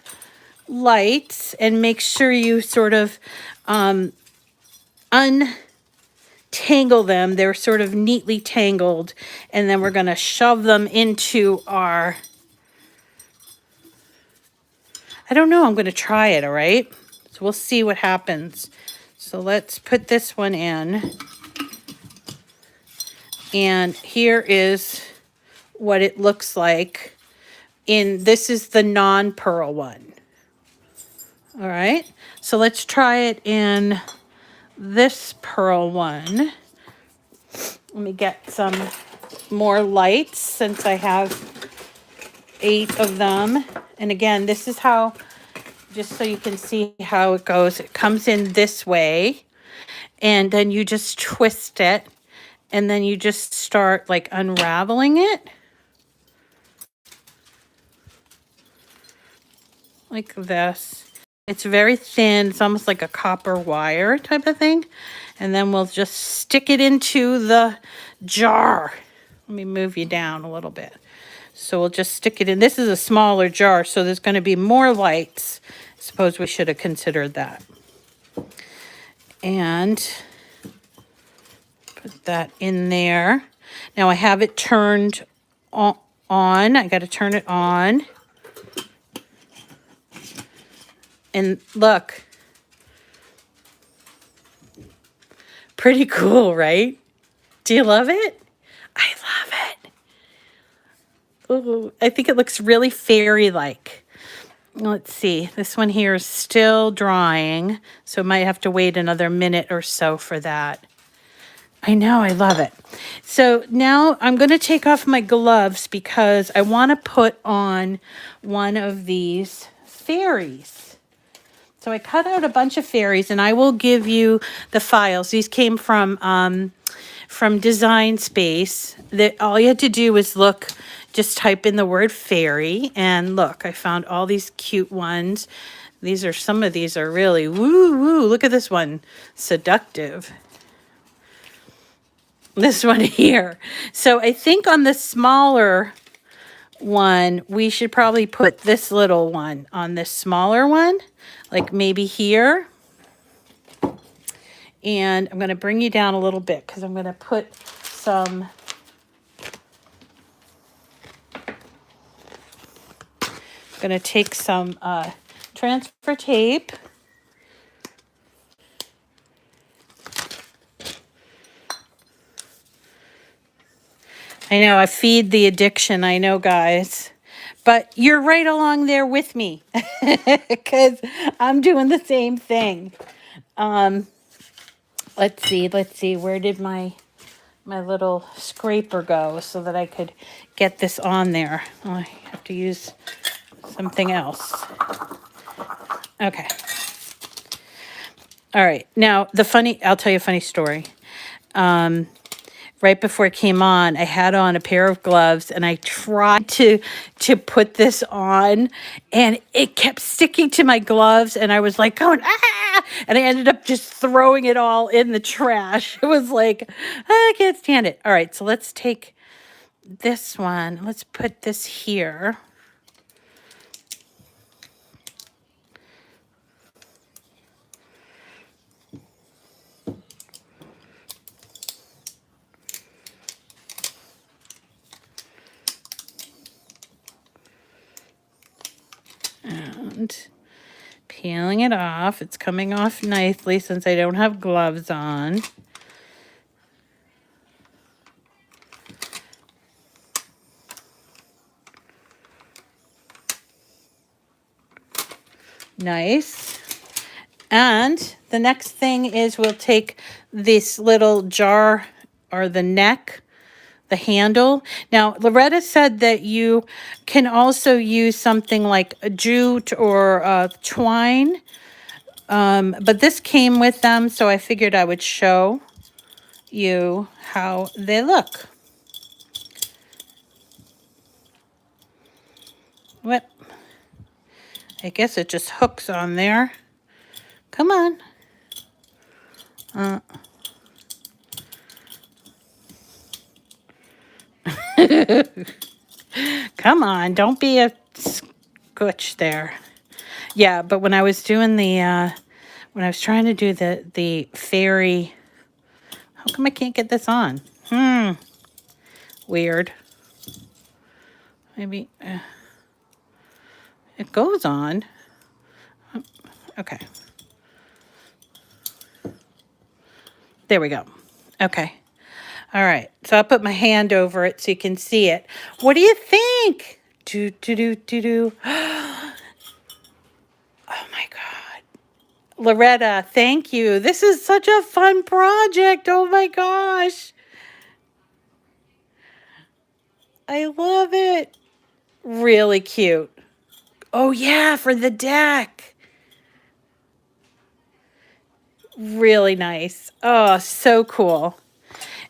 A: lights and make sure you sort of untangle them. They're sort of neatly tangled. And then we're going to shove them into our... I don't know. I'm going to try it, all right? So we'll see what happens. So let's put this one in. And here is what it looks like. This is the non-pearl one. All right, so let's try it in this pearl one. Let me get some more lights since I have 8 of them. And again, this is how, just so you can see how it goes. It comes in this way, and then you just twist it. and then you just start like unraveling it. Like this. It's very thin. It's almost like a copper wire type of thing. And then we'll just stick it into the jar. Let me move you down a little bit. So we'll just stick it in. This is a smaller jar, so there's going to be more lights. I suppose we should have considered that. And put that in there. Now I have it turned on. I got to turn it on. And look, pretty cool, right? Do you love it? I love it. Ooh, I think it looks really fairy-like. Let's see. This one here is still drying, so might have to wait another minute or so for that. I know, I love it. So now I'm going to take off my gloves because I want to put on one of these fairies. So I cut out a bunch of fairies, and I will give you the files. These came from Design Space. That all you had to do was look, just type in the word fairy, and look, I found all these cute ones. Some of these are really woo woo. Look at this one, seductive. This one here. So I think on the smaller one, we should probably put this little one on this smaller one, like maybe here. And I'm going to bring you down a little bit because I'm going to put some going to take some transfer tape. I know, I feed the addiction. I know, guys. But you're right along there with me because I'm doing the same thing. Let's see. Where did my little scraper go so that I could get this on there? Oh, I have to use something else. Okay. All right. Now, I'll tell you a funny story. Right before it came on, I had on a pair of gloves and I tried to put this on and it kept sticking to my gloves and I was like going, ah! And I ended up just throwing it all in the trash. It was like, I can't stand it. All right, so let's take this one. Let's put this here. And peeling it off. It's coming off nicely since I don't have gloves on. Nice. And the next thing is we'll take this little jar or the neck, the handle. Now, Loretta said that you can also use something like a jute or twine. But this came with them, so I figured I would show you how they look. What? I guess it just hooks on there. Come on. Come on, don't be a scooch there. Yeah, but when I was doing when I was trying to do the fairy, how come I can't get this on? Weird. Maybe it goes on. Okay. There we go. Okay. All right. So I'll put my hand over it so you can see it. What do you think? Do. Oh my God. Loretta, thank you. This is such a fun project. Oh my gosh. I love it. Really cute. Oh yeah, for the deck. Really nice. Oh, so cool.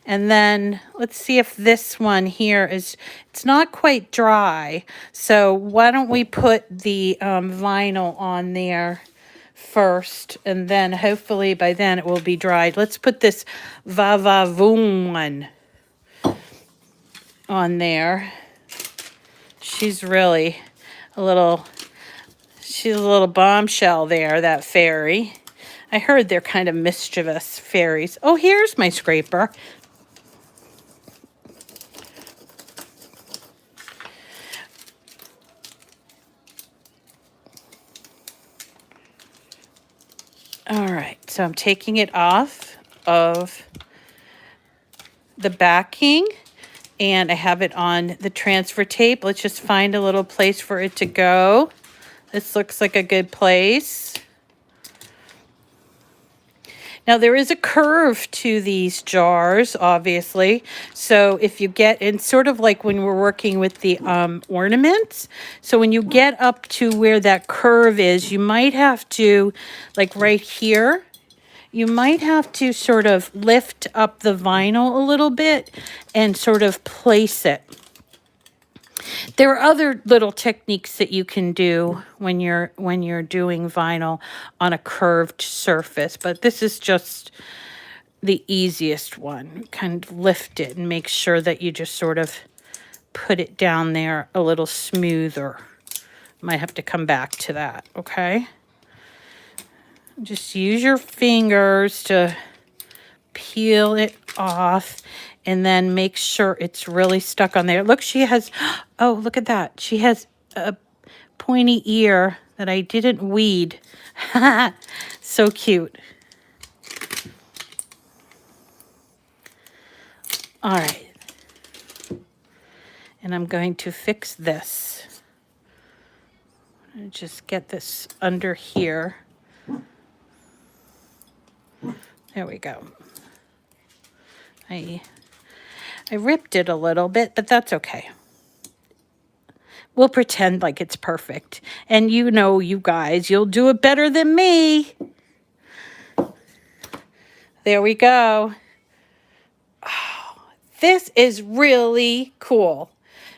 A: And then let's see if this one here is, it's not quite dry. So why don't we put the vinyl on there first, and then hopefully by then it will be dried. Let's put this Va Va Voom one on there. She's really she's a little bombshell there, that fairy. I heard they're kind of mischievous fairies. Oh, here's my scraper. All right, so I'm taking it off of the backing, and I have it on the transfer tape. Let's just find a little place for it to go. This looks like a good place. Now there is a curve to these jars, obviously. So if you get in, sort of like when we're working with the ornaments, so when you get up to where that curve is, you might have to, like right here, you might have to sort of lift up the vinyl a little bit and sort of place it. There are other little techniques that you can do when you're doing vinyl on a curved surface, but this is just the easiest one. Kind of lift it and make sure that you just sort of put it down there a little smoother. Might have to come back to that, okay? Just use your fingers to peel it off, and then make sure it's really stuck on there. Look, she has, oh, look at that. She has a pointy ear that I didn't weed. So cute. All right. And I'm going to fix this. Just get this under here. There we go. I ripped it a little bit, but that's okay. We'll pretend like it's perfect. And you know, you guys, you'll do it better than me. There we go. Oh, this is really cool.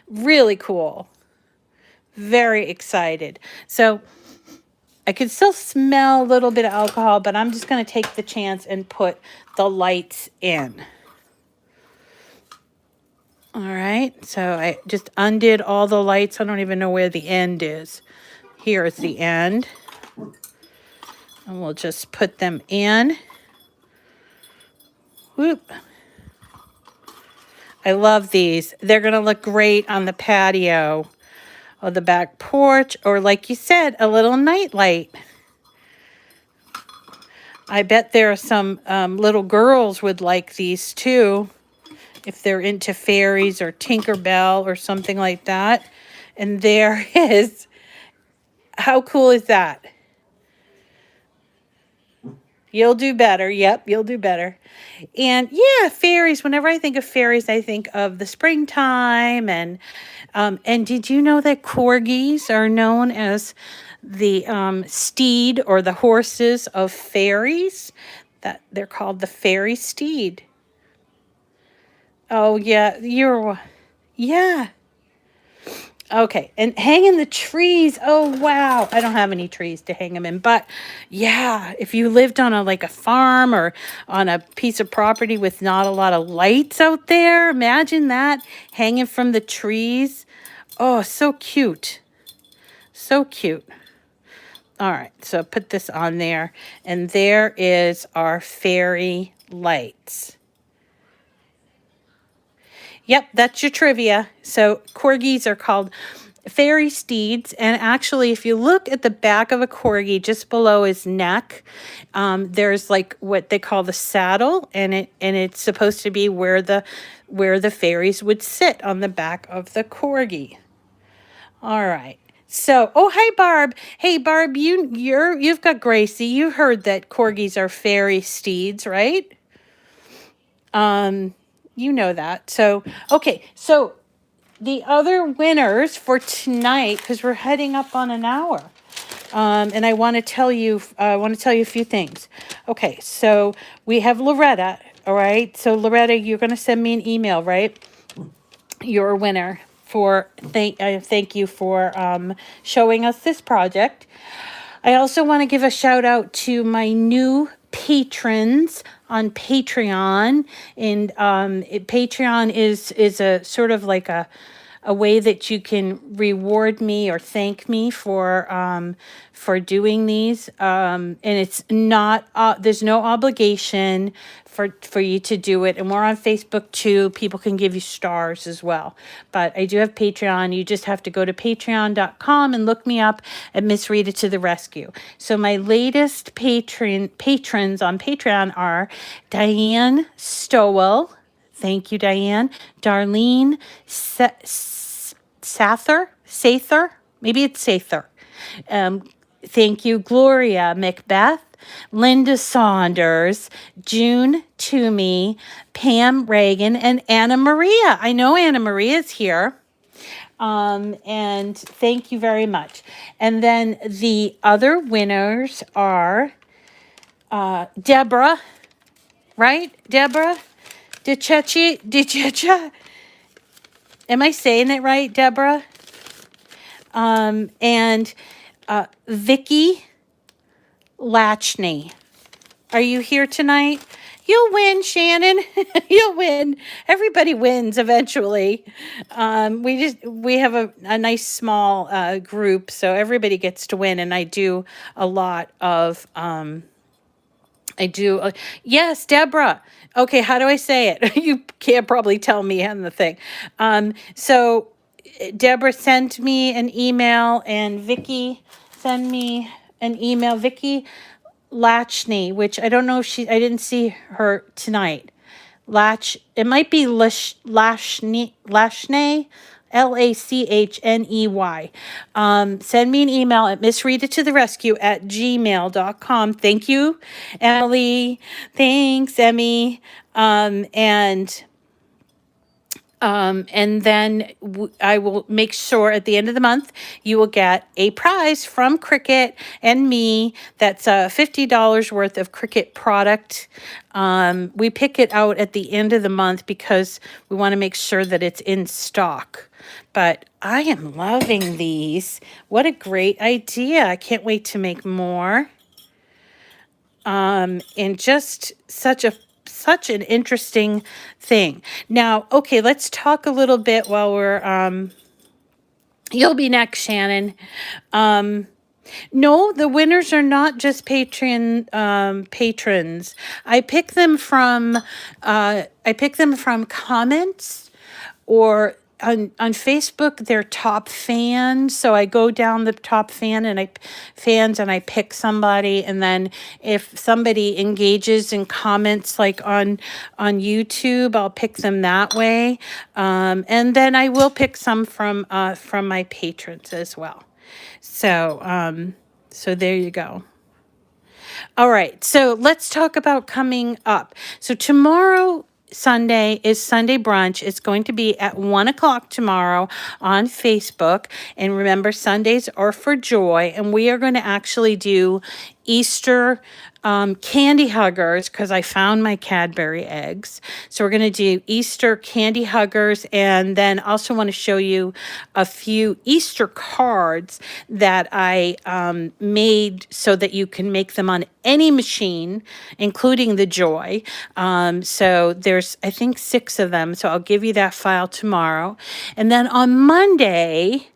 A: Really cool. Very excited. So I can still smell a little bit of alcohol, but I'm just going to take the chance and put the lights in. All right, so I just undid all the lights. I don't even know where the end is. Here is the end. And we'll just put them in. Whoop. I love these. They're going to look great on the patio or the back porch, or like you said, a little night light. I bet there are some little girls would like these too, if they're into fairies or Tinkerbell or something like that. And there is, how cool is that? You'll do better. Yep, you'll do better. And yeah, fairies, whenever I think of fairies, I think of the springtime. And did you know that corgis are known as the steed or the horses of fairies? That they're called the fairy steed. Oh, yeah, yeah. Okay, and hang in the trees. Oh, wow. I don't have any trees to hang them in. But, yeah, if you lived on a farm or on a piece of property with not a lot of lights out there, imagine that hanging from the trees. Oh, so cute. So cute. All right, so put this on there. And there is our fairy lights. Yep, that's your trivia. So corgis are called fairy steeds. And actually, if you look at the back of a corgi, just below his neck, there's like what they call the saddle, and it's supposed to be where the fairies would sit, on the back of the corgi. All right. So, oh, hi, Barb. Hey, Barb, you've got Gracie. You heard that corgis are fairy steeds, right? You know that. So, okay. So, the other winners for tonight, because we're heading up on an hour. And I want to tell you, a few things. Okay, so we have Loretta. All right, so Loretta, you're going to send me an email, right? You're a winner. Thank you for showing us this project. I also want to give a shout out to my new patrons on Patreon, and Patreon is a sort of like a way that you can reward me or thank me for doing these. And it's not there's no obligation for you to do it. And we're on Facebook too. People can give you stars as well. But I do have Patreon. You just have to go to patreon.com and look me up at Miss Rita to the Rescue. So my latest patrons on Patreon are Diane Stowell. Thank you, Diane. Darlene Sather, maybe it's Sather. Thank you, Gloria Macbeth, Linda Saunders, June Toomey, Pam Reagan, and Anna Maria. I know Anna Maria's here. And thank you very much. And then the other winners are Deborah, right? Deborah DiCeccia. Am I saying it right, Deborah? And Vicky Latchney. Are you here tonight? You'll win, Shannon. You'll win. Everybody wins eventually. We have a nice small group, so everybody gets to win. And I do a lot of yes, Deborah. Okay, how do I say it? You can't probably tell me on the thing. So Deborah sent me an email, and Vicky sent me an email. Vicky Latchney, which I don't know if I didn't see her tonight. It might be Lashney, Lachney. Send me an email at missreadittotherescue@gmail.com. Thank you, Emily. Thanks, Emmy. And then I will make sure at the end of the month you will get a prize from Cricut and me. That's $50 worth of Cricut product. We pick it out at the end of the month because we want to make sure that it's in stock. But I am loving these. What a great idea. I can't wait to make more. And just such an interesting thing. Now, okay, let's talk a little bit while we're you'll be next, Shannon. No, the winners are not just patrons. I pick them from comments, or on Facebook, they're top fans. So I go down the top fans and I pick somebody, and then if somebody engages in comments like on YouTube, I'll pick them that way. And then I will pick some from my patrons as well. So so there you go. All right, so let's talk about coming up. So tomorrow, Sunday, is Sunday brunch. It's going to be at 1 o'clock tomorrow on Facebook. And remember, Sundays are for joy. And we are going to actually do Easter candy huggers, because I found my Cadbury eggs. So we're going to do Easter candy huggers, and then also want to show you a few Easter cards that I made so that you can make them on any machine, including the Joy. So there's, I think, 6 of them. So I'll give you that file tomorrow. And then on Monday,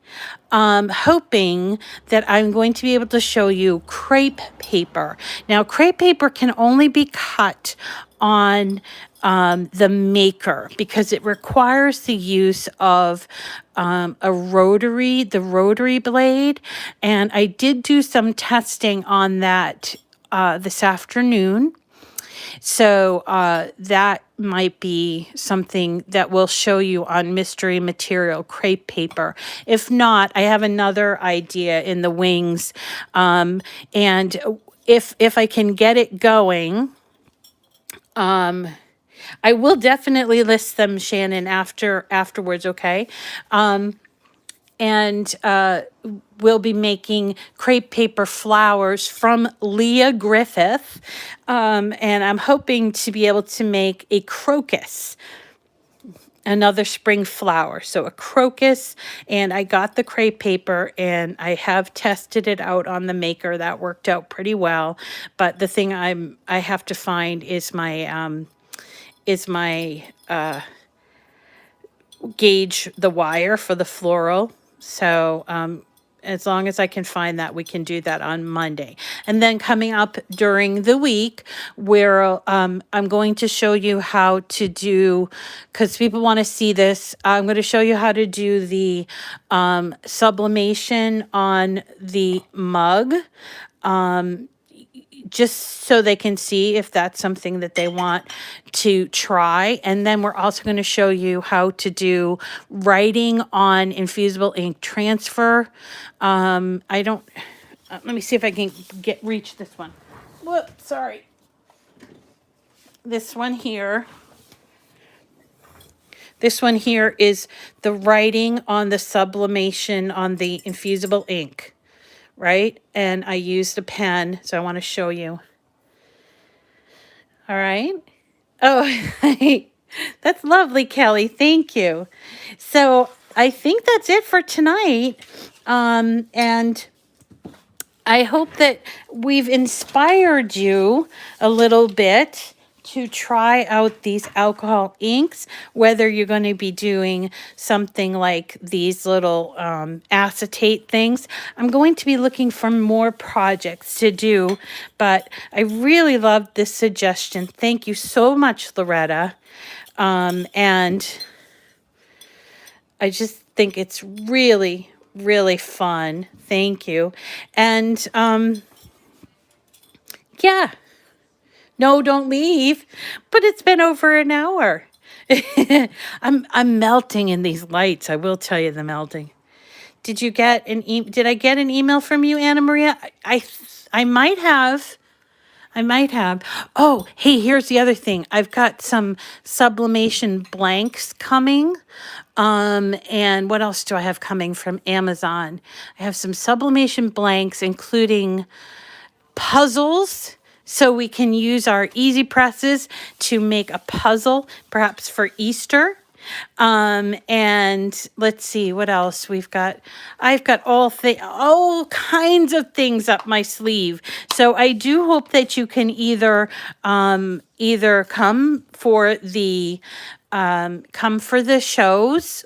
A: hoping that I'm going to be able to show you crepe paper. Now, crepe paper can only be cut on the maker because it requires the use of the rotary blade. And I did do some testing on that this afternoon. So that might be something that we'll show you on Mystery Material Crepe paper. If not, I have another idea in the wings. And if I can get it going, I will definitely list them, Shannon, afterwards, okay? and we'll be making crepe paper flowers from Leah Griffith. And I'm hoping to be able to make a crocus, another spring flower. So a crocus, and I got the crepe paper and I have tested it out on the maker. That worked out pretty well. But the thing I have to find is my gauge the wire for the floral. So as long as I can find that, we can do that on Monday. And then coming up during the week, where I'm going to show you how to do, because people want to see this, I'm going to show you how to do the sublimation on the mug. Just so they can see if that's something that they want to try. And then we're also going to show you how to do writing on Infusible ink transfer. I don't, let me see if I can reach this one. Whoops, sorry. This one here. This one here is the writing on the sublimation on the Infusible ink, right? And I used a pen, so I want to show you. All right. Oh, that's lovely, Kelly. Thank you. So I think that's it for tonight. And I hope that we've inspired you a little bit to try out these alcohol inks, whether you're going to be doing something like these little acetate things. I'm going to be looking for more projects to do, but I really loved this suggestion. Thank you so much, Loretta. And I just think it's really, really fun. Thank you. And yeah. No, don't leave. But it's been over an hour. I'm melting in these lights. I will tell you the melting. Did you get did I get an email from you, Anna Maria? I might have. I might have. Oh, hey, here's the other thing. I've got some sublimation blanks coming. And what else do I have coming from Amazon? I have some sublimation blanks, including puzzles, so we can use our easy presses to make a puzzle, perhaps for Easter. And let's see what else we've got. I've got all kinds of things up my sleeve. So I do hope that you can either come for the shows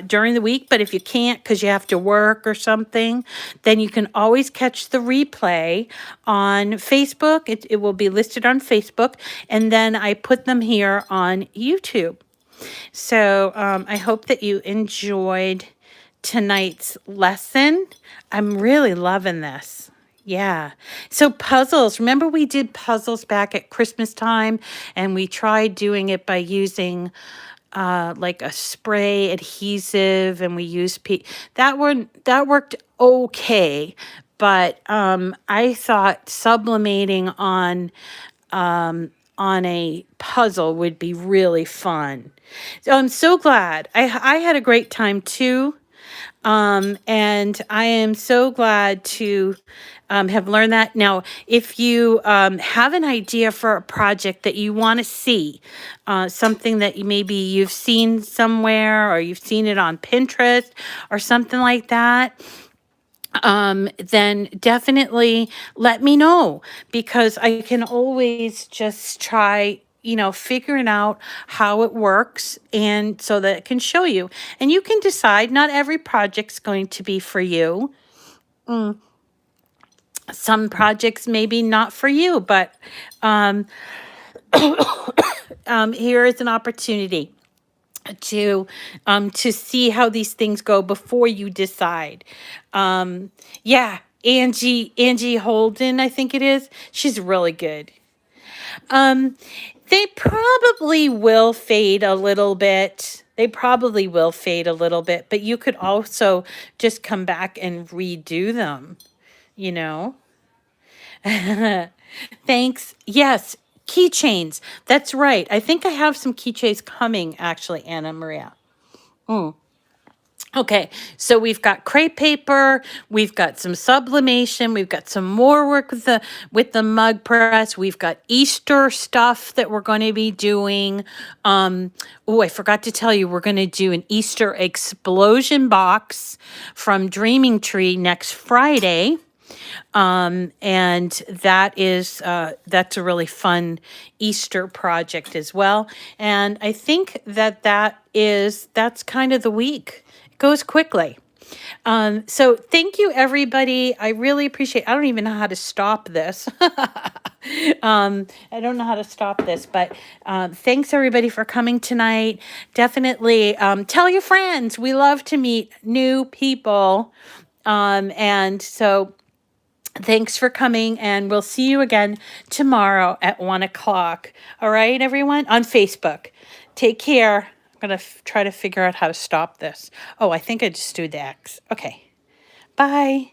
A: during the week, but if you can't because you have to work or something, then you can always catch the replay on Facebook. It will be listed on Facebook, and then I put them here on YouTube. So I hope that you enjoyed tonight's lesson. I'm really loving this. Yeah. So puzzles. Remember we did puzzles back at Christmas time, and we tried doing it by using like a spray adhesive, and we used that worked okay, but I thought sublimating on a puzzle would be really fun. So I'm so glad. I had a great time too. And I am so glad to have learned that. Now, if you have an idea for a project that you want to see, something that maybe you've seen somewhere or you've seen it on Pinterest or something like that, then definitely let me know, because I can always just try figuring out how it works, and so that it can show you. And you can decide, not every project's going to be for you. Some projects maybe not for you, but here is an opportunity to see how these things go before you decide. Yeah, Angie Holden, I think it is. She's really good. They probably will fade a little bit. But you could also just come back and redo them, you know? Thanks. Yes, keychains. That's right. I think I have some keychains coming, actually, Anna Maria. Okay, so we've got crepe paper, we've got some sublimation, we've got some more work with the mug press, we've got Easter stuff that we're going to be doing. Oh, I forgot to tell you, we're going to do an Easter explosion box from Dreaming Tree next Friday. And that is that's a really fun Easter project as well. And I think that's kind of the week. It goes quickly. So thank you, everybody. I really appreciate. I don't even know how to stop this. I don't know how to stop this, but thanks everybody for coming tonight. Definitely tell your friends. We love to meet new people, and so. Thanks for coming, and we'll see you again tomorrow at 1 o'clock. All right, everyone, on Facebook. Take care. I'm going to try to figure out how to stop this. Oh, I think I just do the X. Okay. Bye.